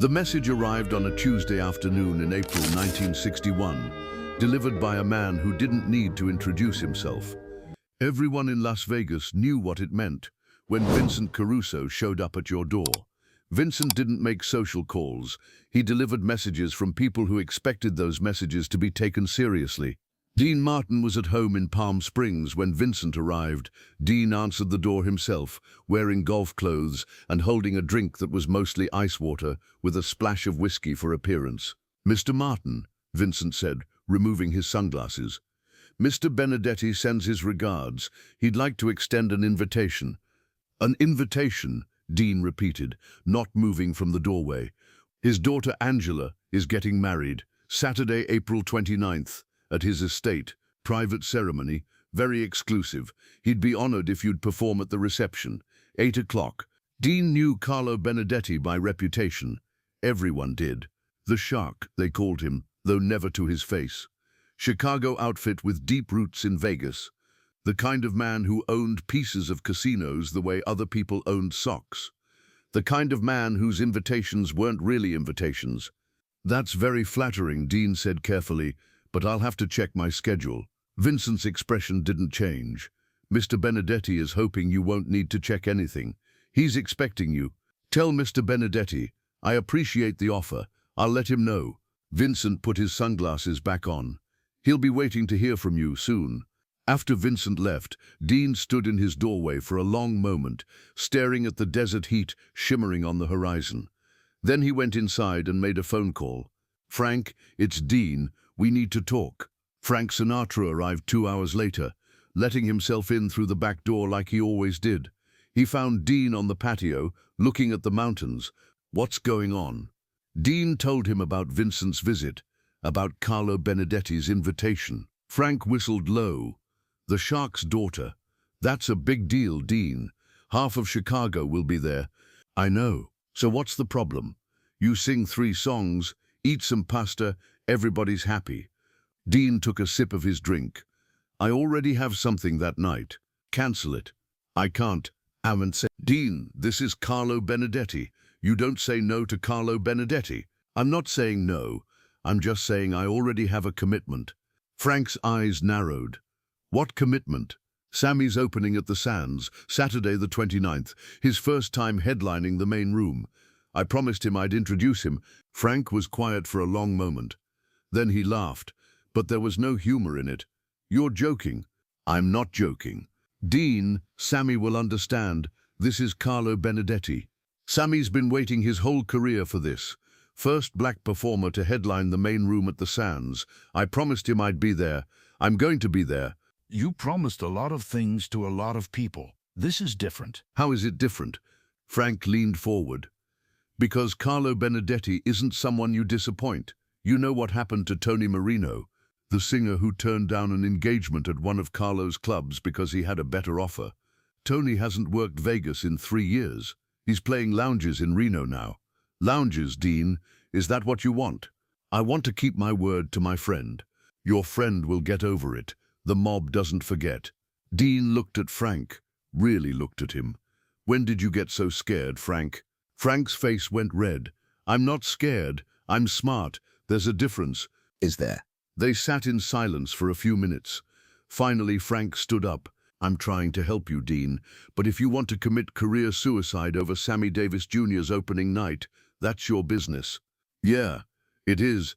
The message arrived on a Tuesday afternoon in April 1961, delivered by a man who didn't need to introduce himself. Everyone in Las Vegas knew what it meant when Vincent Caruso showed up at your door. Vincent didn't make social calls. He delivered messages from people who expected those messages to be taken seriously. Dean Martin was at home in Palm Springs when Vincent arrived. Dean answered the door himself, wearing golf clothes and holding a drink that was mostly ice water with a splash of whiskey for appearance. "Mr. Martin," Vincent said, removing his sunglasses. "Mr. Benedetti sends his regards. He'd like to extend an invitation." "An invitation?" Dean repeated, not moving from the doorway. "His daughter Angela is getting married, Saturday, April 29th. At his estate, private ceremony, very exclusive. He'd be honored if you'd perform at the reception. 8 o'clock. Dean knew Carlo Benedetti by reputation. Everyone did. The Shark, they called him, though never to his face. Chicago outfit with deep roots in Vegas. The kind of man who owned pieces of casinos the way other people owned socks. The kind of man whose invitations weren't really invitations. "That's very flattering," Dean said carefully, "but I'll have to check my schedule." Vincent's expression didn't change. "Mr. Benedetti is hoping you won't need to check anything. He's expecting you. Tell Mr. Benedetti, I appreciate the offer. I'll let him know." Vincent put his sunglasses back on. "He'll be waiting to hear from you soon." After Vincent left, Dean stood in his doorway for a long moment, staring at the desert heat shimmering on the horizon. Then he went inside and made a phone call. "Frank, it's Dean. We need to talk." Frank Sinatra arrived 2 hours later, letting himself in through the back door like he always did. He found Dean on the patio, looking at the mountains. "What's going on?" Dean told him about Vincent's visit, about Carlo Benedetti's invitation. Frank whistled low. "The Shark's daughter. That's a big deal, Dean. Half of Chicago will be there." "I know. So what's the problem? You sing 3 songs, eat some pasta, everybody's happy." Dean took a sip of his drink. "I already have something that night. Cancel it." "I can't. Haven't said." "Dean, this is Carlo Benedetti. You don't say no to Carlo Benedetti." "I'm not saying no. I'm just saying I already have a commitment." Frank's eyes narrowed. "What commitment?" "Sammy's opening at the Sands, Saturday the 29th, his first time headlining the main room. I promised him I'd introduce him." Frank was quiet for a long moment. Then he laughed, but there was no humor in it. "You're joking." "I'm not joking." "Dean, Sammy will understand. This is Carlo Benedetti. Sammy's been waiting his whole career for this. First black performer to headline the main room at the Sands. I promised him I'd be there. I'm going to be there." You promised a lot of things to a lot of people. This is different. "How is it different?" Frank leaned forward. "Because Carlo Benedetti isn't someone you disappoint. You know what happened to Tony Marino, the singer who turned down an engagement at one of Carlo's clubs because he had a better offer. Tony hasn't worked Vegas in 3 years. He's playing lounges in Reno now." "Lounges, Dean? Is that what you want?" "I want to keep my word to my friend." "Your friend will get over it. The mob doesn't forget." Dean looked at Frank, really looked at him. "When did you get so scared, Frank?" Frank's face went red. "I'm not scared. I'm smart. There's a difference." "Is there?" They sat in silence for a few minutes. Finally, Frank stood up. "I'm trying to help you, Dean, but if you want to commit career suicide over Sammy Davis Jr.'s opening night, that's your business." "Yeah, it is."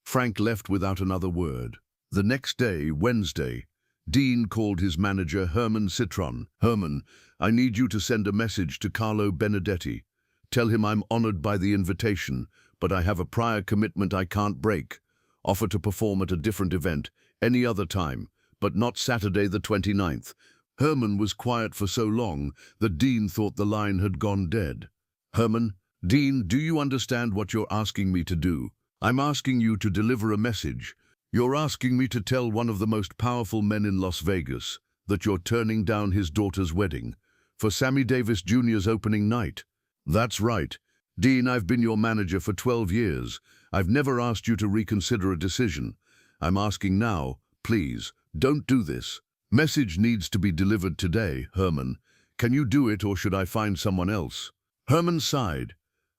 Frank left without another word. The next day, Wednesday, Dean called his manager, Herman Citron. "Herman, I need you to send a message to Carlo Benedetti. Tell him I'm honored by the invitation, but I have a prior commitment I can't break. Offer to perform at a different event, any other time, but not Saturday the 29th. Herman was quiet for so long that Dean thought the line had gone dead. "Herman, Dean, do you understand what you're asking me to do? I'm asking you to deliver a message. You're asking me to tell one of the most powerful men in Las Vegas that you're turning down his daughter's wedding for Sammy Davis Jr.'s opening night." "That's right. Dean, I've been your manager for 12 years. I've never asked you to reconsider a decision. I'm asking now, please, don't do this. Message needs to be delivered today, Herman. Can you do it or should I find someone else?" Herman sighed.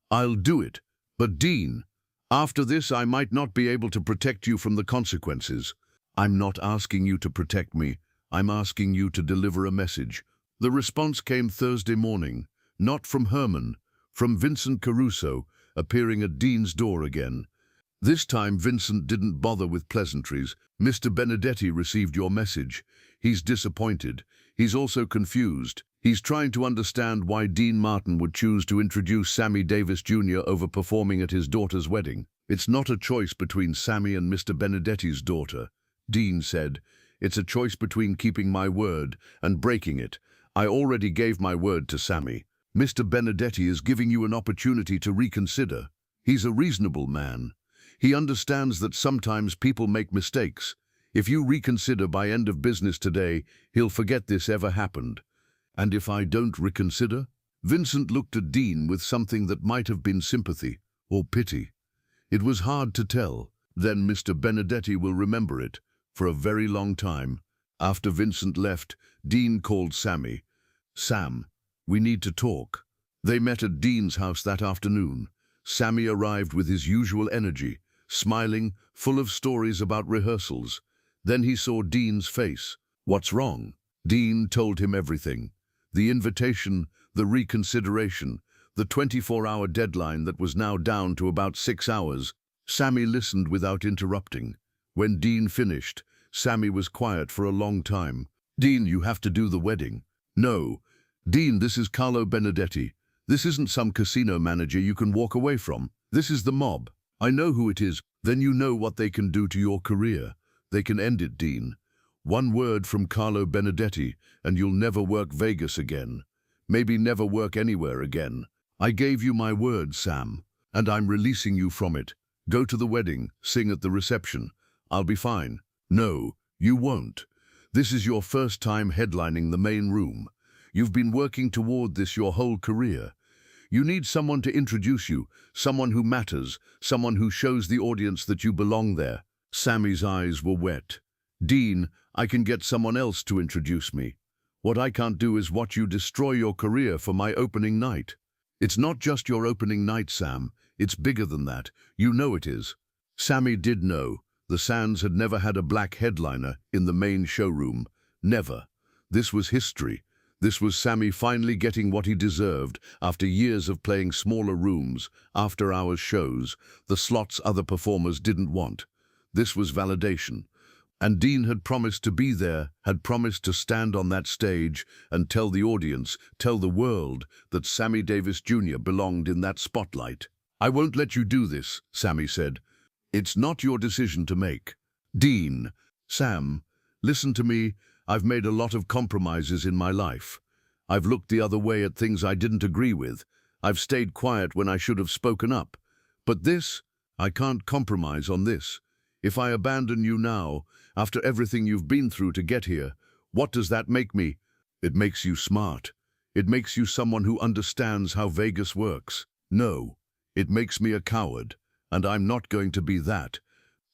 "I'll do it, But Dean, after this I might not be able to protect you from the consequences. I'm not asking you to protect me. I'm asking you to deliver a message. The response came Thursday morning, not from Herman, from Vincent Caruso, appearing at Dean's door again. This time Vincent didn't bother with pleasantries. Mr. Benedetti received your message. He's disappointed. He's also confused. He's trying to understand why Dean Martin would choose to introduce Sammy Davis Jr. over performing at his daughter's wedding. It's not a choice between Sammy and Mr. Benedetti's daughter, Dean said. It's a choice between keeping my word and breaking it. I already gave my word to Sammy. Mr. Benedetti is giving you an opportunity to reconsider. He's a reasonable man. He understands that sometimes people make mistakes. If you reconsider by end of business today, he'll forget this ever happened. And if I don't reconsider? Vincent looked at Dean with something that might have been sympathy or pity. It was hard to tell. Then Mr. Benedetti will remember it for a very long time. After Vincent left, Dean called Sammy. Sam, we need to talk. They met at Dean's house that afternoon. Sammy arrived with his usual energy, smiling, full of stories about rehearsals. Then he saw Dean's face. What's wrong? Dean told him everything. The invitation, the reconsideration, the 24-hour deadline that was now down to about 6 hours. Sammy listened without interrupting. When Dean finished, Sammy was quiet for a long time. Dean, you have to do the wedding. No. Dean, this is Carlo Benedetti. This isn't some casino manager you can walk away from. This is the mob. I know who it is. Then you know what they can do to your career. They can end it, Dean. One word from Carlo Benedetti, and you'll never work Vegas again. Maybe never work anywhere again. I gave you my word, Sam, and I'm releasing you from it. Go to the wedding, sing at the reception. I'll be fine. No, you won't. This is your first time headlining the main room. You've been working toward this your whole career. You need someone to introduce you, someone who matters, someone who shows the audience that you belong there. Sammy's eyes were wet. Dean, I can get someone else to introduce me. What I can't do is watch you destroy your career for my opening night. It's not just your opening night, Sam. It's bigger than that. You know it is. Sammy did know. The Sands had never had a black headliner in the main showroom. Never. This was history. This was Sammy finally getting what he deserved after years of playing smaller rooms, after-hours shows, the slots other performers didn't want. This was validation. And Dean had promised to be there, had promised to stand on that stage and tell the audience, tell the world, that Sammy Davis Jr. belonged in that spotlight. I won't let you do this, Sammy said. It's not your decision to make. Dean, Sam, listen to me. I've made a lot of compromises in my life. I've looked the other way at things I didn't agree with. I've stayed quiet when I should have spoken up. But this, I can't compromise on this. If I abandon you now, after everything you've been through to get here, what does that make me? It makes you smart. It makes you someone who understands how Vegas works. No, it makes me a coward, and I'm not going to be that.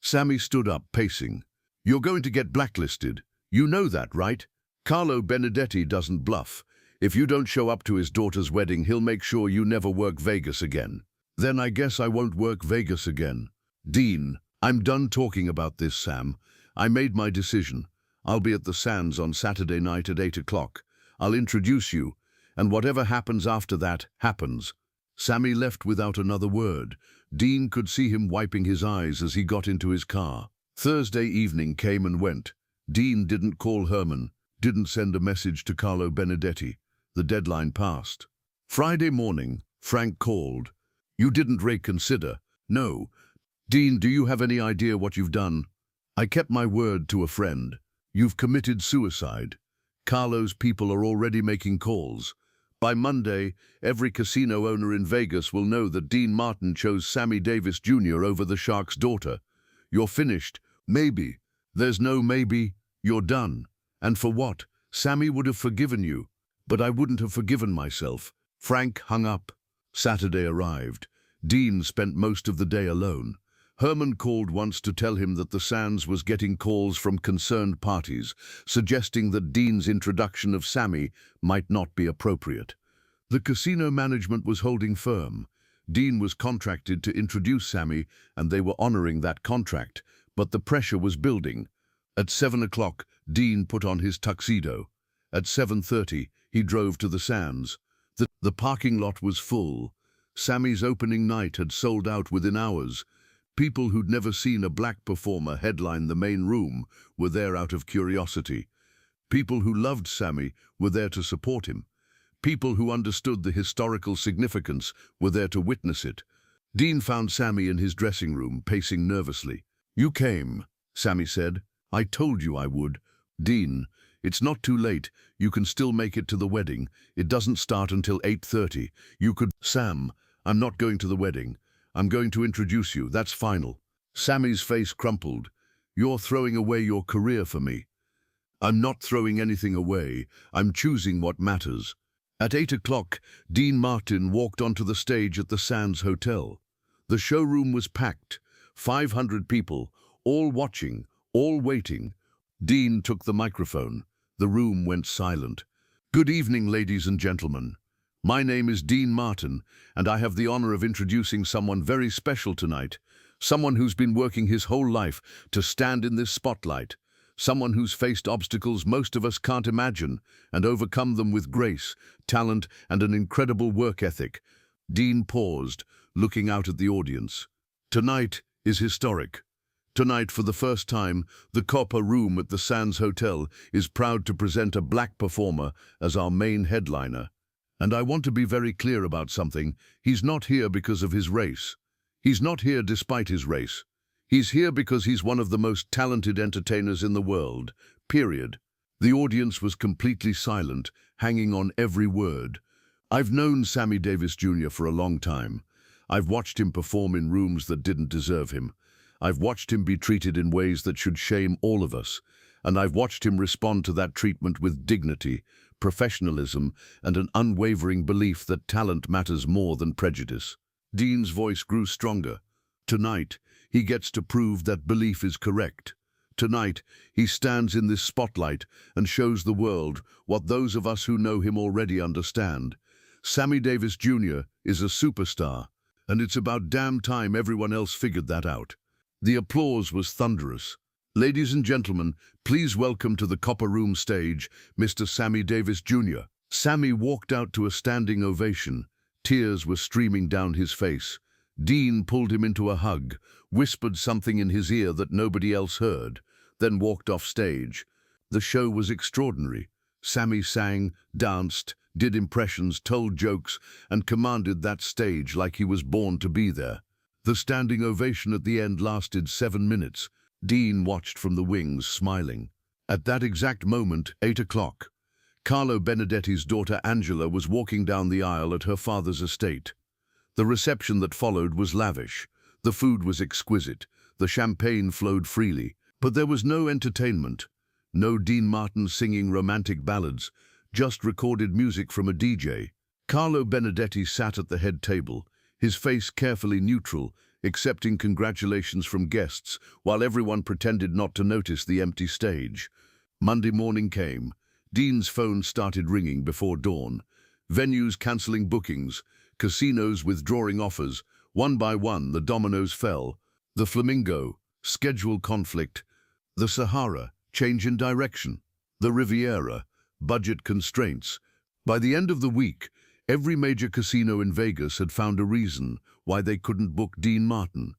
Sammy stood up, pacing. You're going to get blacklisted. You know that, right? Carlo Benedetti doesn't bluff. If you don't show up to his daughter's wedding, he'll make sure you never work Vegas again. Then I guess I won't work Vegas again. Dean, I'm done talking about this, Sam. I made my decision. I'll be at the Sands on Saturday night at 8 o'clock. I'll introduce you, and whatever happens after that, happens. Sammy left without another word. Dean could see him wiping his eyes as he got into his car. Thursday evening came and went. Dean didn't call Herman, didn't send a message to Carlo Benedetti. The deadline passed. Friday morning, Frank called. You didn't reconsider. No. Dean, do you have any idea what you've done? I kept my word to a friend. You've committed suicide. Carlo's people are already making calls. By Monday, every casino owner in Vegas will know that Dean Martin chose Sammy Davis Jr. over the Shark's daughter. You're finished. Maybe. There's no maybe. You're done. And for what? Sammy would have forgiven you. But I wouldn't have forgiven myself. Frank hung up. Saturday arrived. Dean spent most of the day alone. Herman called once to tell him that the Sands was getting calls from concerned parties, suggesting that Dean's introduction of Sammy might not be appropriate. The casino management was holding firm. Dean was contracted to introduce Sammy, and they were honoring that contract, but the pressure was building. At 7 o'clock, Dean put on his tuxedo. At 7:30, he drove to the Sands. The parking lot was full. Sammy's opening night had sold out within hours. People who'd never seen a black performer headline the main room were there out of curiosity. People who loved Sammy were there to support him. People who understood the historical significance were there to witness it. Dean found Sammy in his dressing room, pacing nervously. "You came," Sammy said. "I told you I would." "Dean, it's not too late. You can still make it to the wedding. It doesn't start until 8:30. You could—" "Sam, I'm not going to the wedding. I'm going to introduce you. That's final." Sammy's face crumpled. "You're throwing away your career for me." "I'm not throwing anything away. I'm choosing what matters." At 8 o'clock, Dean Martin walked onto the stage at the Sands Hotel. The showroom was packed, 500 people, all watching, all waiting. Dean took the microphone. The room went silent. "Good evening, ladies and gentlemen. My name is Dean Martin, and I have the honor of introducing someone very special tonight, someone who's been working his whole life to stand in this spotlight, someone who's faced obstacles most of us can't imagine and overcome them with grace, talent, and an incredible work ethic." Dean paused, looking out at the audience. "Tonight is historic. Tonight, for the first time, the Copper Room at the Sands Hotel is proud to present a black performer as our main headliner. And I want to be very clear about something. He's not here because of his race. He's not here despite his race. He's here because he's one of the most talented entertainers in the world, period." The audience was completely silent, hanging on every word. I've known Sammy Davis Jr. for a long time. I've watched him perform in rooms that didn't deserve him. I've watched him be treated in ways that should shame all of us. And I've watched him respond to that treatment with dignity, professionalism, and an unwavering belief that talent matters more than prejudice. Dean's voice grew stronger. Tonight, he gets to prove that belief is correct. Tonight, he stands in this spotlight and shows the world what those of us who know him already understand. Sammy Davis Jr. is a superstar, and it's about damn time everyone else figured that out. The applause was thunderous. "Ladies and gentlemen, please welcome to the Copper Room stage, Mr. Sammy Davis Jr." Sammy walked out to a standing ovation. Tears were streaming down his face. Dean pulled him into a hug, whispered something in his ear that nobody else heard, then walked off stage. The show was extraordinary. Sammy sang, danced, did impressions, told jokes, and commanded that stage like he was born to be there. The standing ovation at the end lasted 7 minutes. Dean watched from the wings, smiling. At that exact moment, 8 o'clock, Carlo Benedetti's daughter Angela was walking down the aisle at her father's estate. The reception that followed was lavish. The food was exquisite. The champagne flowed freely. But there was no entertainment. No Dean Martin singing romantic ballads, just recorded music from a DJ. Carlo Benedetti sat at the head table, his face carefully neutral, accepting congratulations from guests, while everyone pretended not to notice the empty stage. Monday morning came. Dean's phone started ringing before dawn. Venues cancelling bookings, casinos withdrawing offers. One by one, the dominoes fell. The Flamingo, schedule conflict. The Sahara, change in direction. The Riviera, budget constraints. By the end of the week, every major casino in Vegas had found a reason why they couldn't book Dean Martin.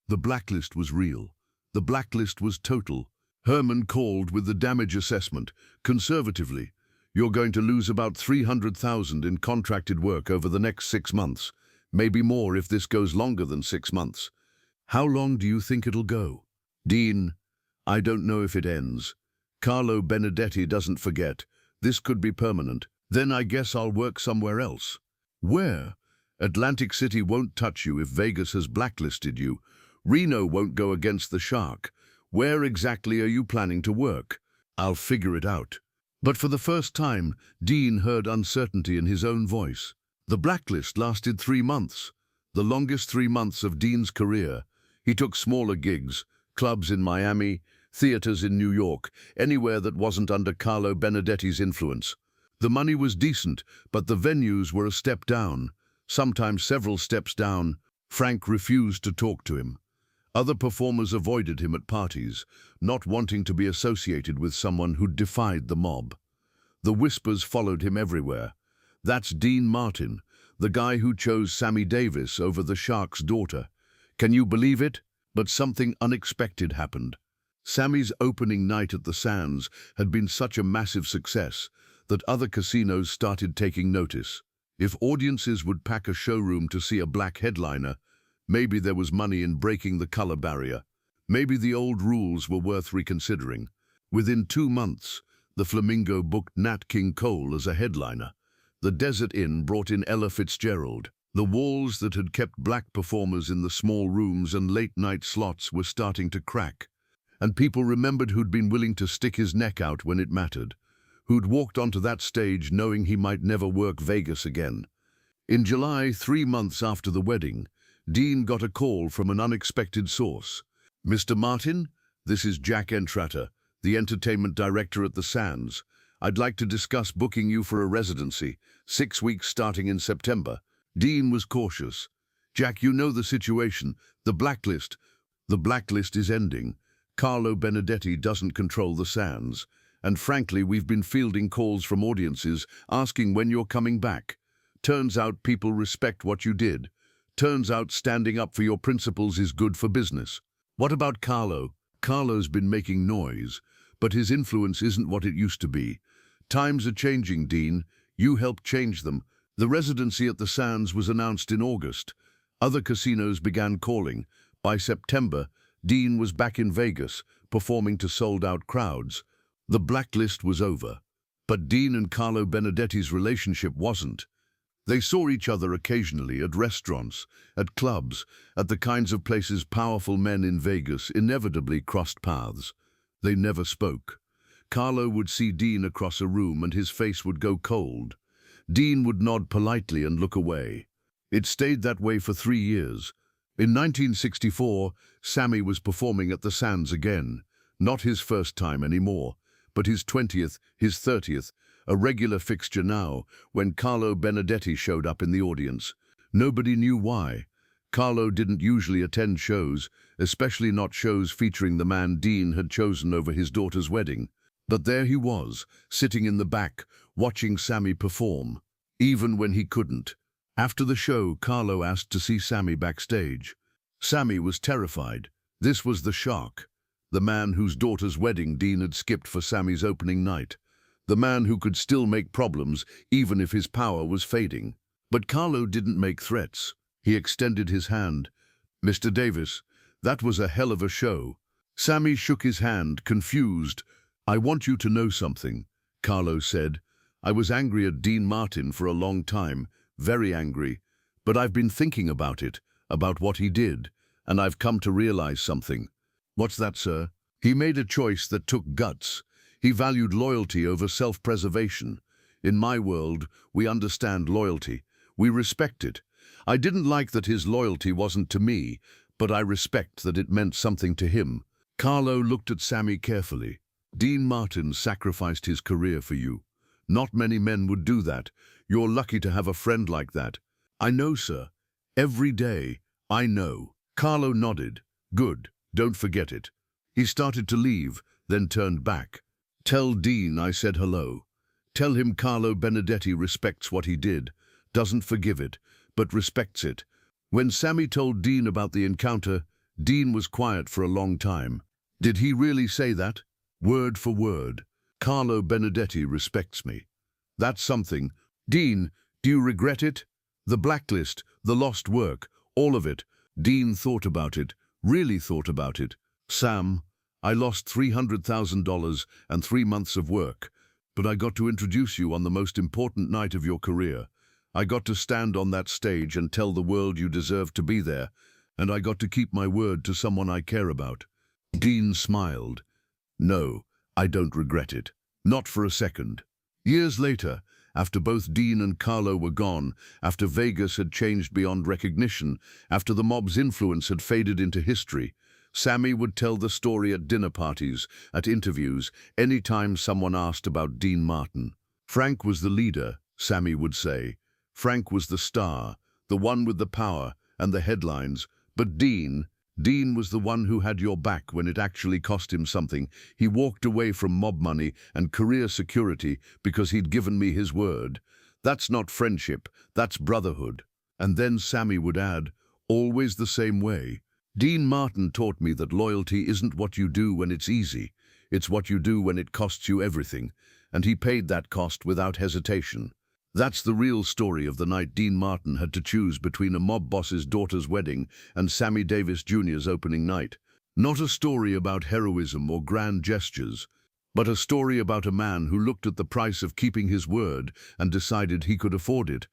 The blacklist was real. The blacklist was total. Herman called with the damage assessment. Conservatively, "You're going to lose about 300,000 in contracted work over the next 6 months. Maybe more if this goes longer than 6 months. How long do you think it'll go?" "Dean, I don't know if it ends. Carlo Benedetti doesn't forget. This could be permanent. Then I guess I'll work somewhere else." "Where?" "Atlantic City won't touch you if Vegas has blacklisted you. Reno won't go against the shark. Where exactly are you planning to work?" "I'll figure it out." But for the first time, Dean heard uncertainty in his own voice. The blacklist lasted 3 months, the longest 3 months of Dean's career. He took smaller gigs, clubs in Miami, theaters in New York, anywhere that wasn't under Carlo Benedetti's influence. The money was decent, but the venues were a step down. sometimes several steps down. Frank refused to talk to him. Other performers avoided him at parties, not wanting to be associated with someone who defied the mob. The whispers followed him everywhere. That's Dean Martin, the guy who chose Sammy Davis over the Shark's daughter. Can you believe it? But something unexpected happened. Sammy's opening night at the Sands had been such a massive success that other casinos started taking notice. If audiences would pack a showroom to see a black headliner, maybe there was money in breaking the color barrier. Maybe the old rules were worth reconsidering. Within 2 months, the Flamingo booked Nat King Cole as a headliner. The Desert Inn brought in Ella Fitzgerald. The walls that had kept black performers in the small rooms and late-night slots were starting to crack. And people remembered who'd been willing to stick his neck out when it mattered, who'd walked onto that stage knowing he might never work Vegas again. In July, 3 months after the wedding, Dean got a call from an unexpected source. "Mr. Martin, this is Jack Entratter, the entertainment director at the Sands. I'd like to discuss booking you for a residency, 6 weeks starting in September." Dean was cautious. "Jack, you know the situation. The blacklist is ending. Carlo Benedetti doesn't control the Sands. And frankly, we've been fielding calls from audiences asking when you're coming back. Turns out people respect what you did. Turns out standing up for your principles is good for business." "What about Carlo?" "Carlo's been making noise, but his influence isn't what it used to be. Times are changing, Dean. You helped change them. The residency at the Sands was announced in August. Other casinos began calling. By September, Dean was back in Vegas, performing to sold-out crowds. The blacklist was over. But Dean and Carlo Benedetti's relationship wasn't. They saw each other occasionally at restaurants, at clubs, at the kinds of places powerful men in Vegas inevitably crossed paths. They never spoke. Carlo would see Dean across a room and his face would go cold. Dean would nod politely and look away. It stayed that way for 3 years. In 1964, Sammy was performing at the Sands again. Not his first time anymore, but his 20th, his 30th, a regular fixture now, when Carlo Benedetti showed up in the audience. Nobody knew why. Carlo didn't usually attend shows, especially not shows featuring the man Dean had chosen over his daughter's wedding. But there he was, sitting in the back, watching Sammy perform, even when he couldn't. After the show, Carlo asked to see Sammy backstage. Sammy was terrified. This was the Shark, the man whose daughter's wedding Dean had skipped for Sammy's opening night. The man who could still make problems, even if his power was fading. But Carlo didn't make threats. He extended his hand. "Mr. Davis, that was a hell of a show." Sammy shook his hand, confused. "I want you to know something," Carlo said. "I was angry at Dean Martin for a long time, very angry. But I've been thinking about it, about what he did, and I've come to realize something." "What's that, sir?" "He made a choice that took guts. He valued loyalty over self-preservation. In my world, we understand loyalty. We respect it. I didn't like that his loyalty wasn't to me, but I respect that it meant something to him." Carlo looked at Sammy carefully. "Dean Martin sacrificed his career for you. Not many men would do that. You're lucky to have a friend like that." "I know, sir. Every day, I know." Carlo nodded. "Good. Don't forget it." He started to leave, then turned back. "Tell Dean I said hello. Tell him Carlo Benedetti respects what he did, doesn't forgive it, but respects it." When Sammy told Dean about the encounter, Dean was quiet for a long time. "Did he really say that?" "Word for word. Carlo Benedetti respects me." "That's something. Dean, do you regret it? The blacklist, the lost work, all of it." Dean thought about it, really thought about it. "Sam, I lost $300,000 and 3 months of work, but I got to introduce you on the most important night of your career. I got to stand on that stage and tell the world you deserve to be there, and I got to keep my word to someone I care about." Dean smiled. "No, I don't regret it. Not for a second." Years later, after both Dean and Carlo were gone, after Vegas had changed beyond recognition, after the mob's influence had faded into history, Sammy would tell the story at dinner parties, at interviews, any time someone asked about Dean Martin. "Frank was the leader," Sammy would say. "Frank was the star, the one with the power and the headlines. But Dean was the one who had your back when it actually cost him something. He walked away from mob money and career security because he'd given me his word. That's not friendship, that's brotherhood. And then Sammy would add, always the same way. Dean Martin taught me that loyalty isn't what you do when it's easy. It's what you do when it costs you everything. And he paid that cost without hesitation. That's the real story of the night Dean Martin had to choose between a mob boss's daughter's wedding and Sammy Davis Jr.'s opening night. Not a story about heroism or grand gestures, but a story about a man who looked at the price of keeping his word and decided he could afford it.